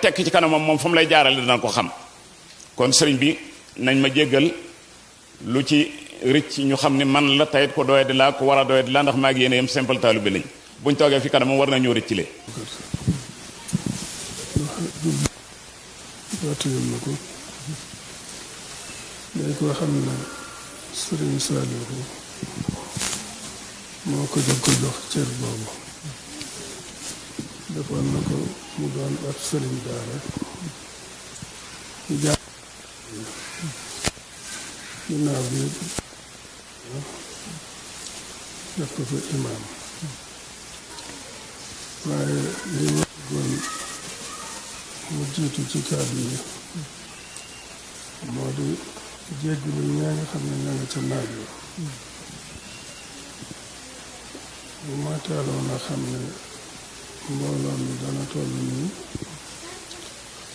tekk ci kanamam moom fa mu lay jaarale dana ko xam. kon sëriñ bi nañ ma jéggal lu ci rëcc ñu xam ne man la tayit ko doye di laa ko war a doye di laa ndax maa ngi yéene yam simple taalu bi lañ buñ toogee fi kanamam war na ñëw rëcc le waatuyam na ko day koo xam ne sëriñ Saalihu moo ko jox cër boobu defoon na ko mu doon ab sëriñ daara ginnaaw bi def ko fa imaam waaye li ma bëggoon mu jiitu ci kàddu yi moo di jéggalu ñaa nga xam ne ña nga ca naaj wa bu ma teeloon a xam ne mbooloo mi dana toll nii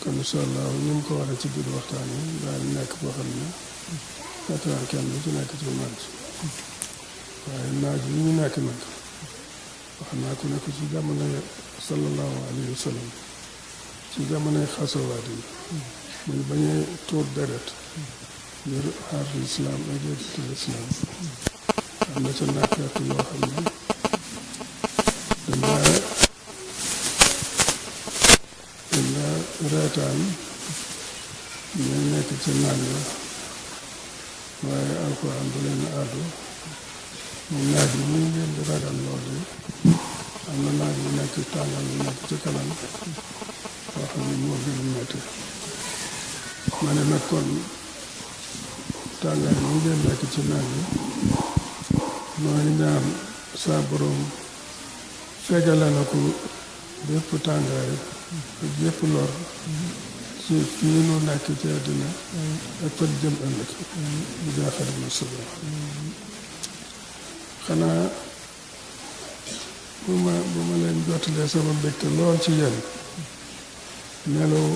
kon incha allah ni mu ko waxee ci biir waxtaan yi daal nekk boo xam ne fekk kenn lu ci nekk ci naaj waaye naaj yi ñu nekk nag wax naa ku nekk ci jamono sallallahu alayhi wa sallam ci jamonoy xasawaat yi muy bañee tuur deret ngir aar lislaam ak yëkkati lislaam am na ca naafeq yoo xam ne dañaa reetaan ñu nekk ci naaj la waaye alxuraan du leen àddu mu naaj yi ñu ngeen di ragal loolu am na naaj yu nekk tàngal yu nekk ci kanam boo xam ne moo gën a metti ma ne nag kon tàngaay mu ngeen nekk ci naaj yi mooy ñaan saa borom fegale na ko bépp tàngaay ak bépp lor ci fii nu nekk ci àddina ak fan jëm ëllëg bu jaaxal ma suba xanaa bu ma leen jottalee sama mbégte lool ci yéen melaw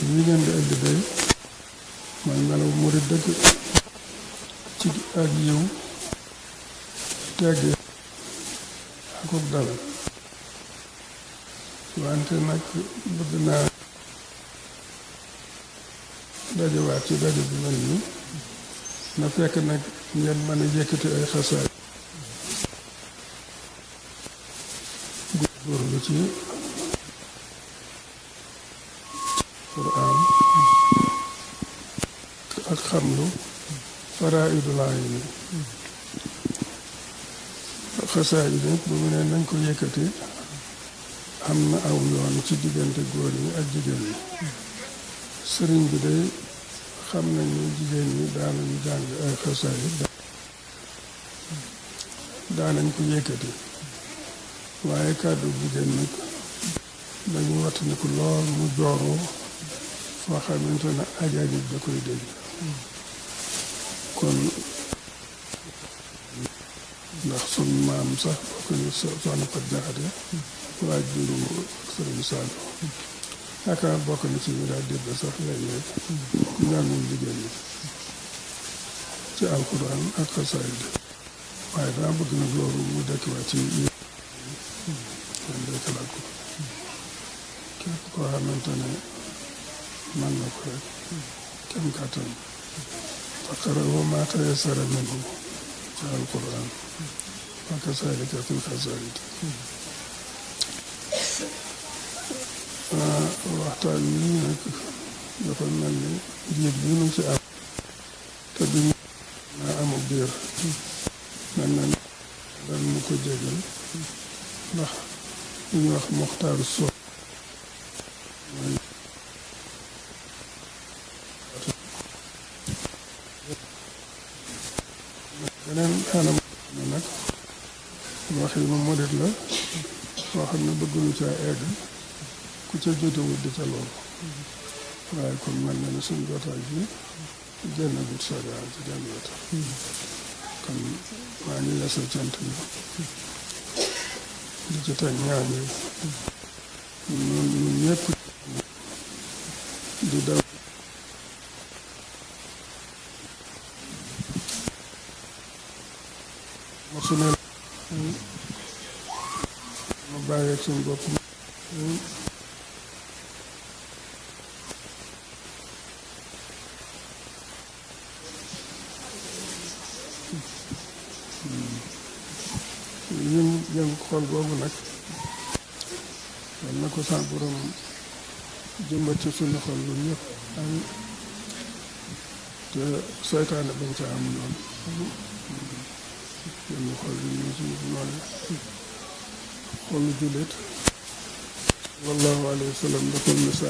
yi ngeen di indi day mooy melaw murid dëgg ci ak yiw tegge akub dal wante nag bëgg naa dajewaat ci daje bi mel nii na fekk nag ngeen mën a yëkkati ay xasaay góorgóorlu ci Quraan ak xamlu faraa'idul ayni xasaay yi nag bu mu ne nañ ko yëkkati am na aw yoon ci diggante góor ñi ak jigéen ñi sëriñ bi day xam nañ ni jigéen ñi daanañu jàng ay xasaay yi daanañ ko yëkkati waaye kàddu jigéen nag dañu wattandiku lool mu jooroo foo xamante ne ajaajib da koy dégg kon ndax sun maam sax bokk ni soxna Fat Jaxate waaj juru sëriñ Saalu yaakaar bokk na ci ñu daal dégg sax léeg-léeg njàngum jigéen ñi ci alxuraan ak xasaayid waaye daa bëgg nag loolu mu dekkiwaat ci man dekkalaat ko képp koo xamante ne man na ko rek kem kàttan faqra'u maa tayassara minhu ci alxuraan wa kazaalika fil xasaayid waxtaan yii nag dafa mel ni njiit bi nu ci am te duñu naa amul biir mel na dal mu ko jégal ndax li ñuy wax Muxtaar Sow beneen anam na nag waxi ma modit la boo xam ne bëgguñu caa egg ku ca jotewut di ca loolu waaye kon mel na ni suñ jotaay bi génn gut sagaan ci genn wet kon maa ngi yeesal cant yi di ci teg ñaan yi ñun ñëpp di daw su ne ma bàyyeeg suñu bopp ñun jëm xol boobu nag na ko sa borom jëmbat ci suñu xol lu ñëpp te seytaane bañ ca am noonu jëm xol bi ñu suñu noonu xolu jullit wallahu alayhi wa sallam dafa misaal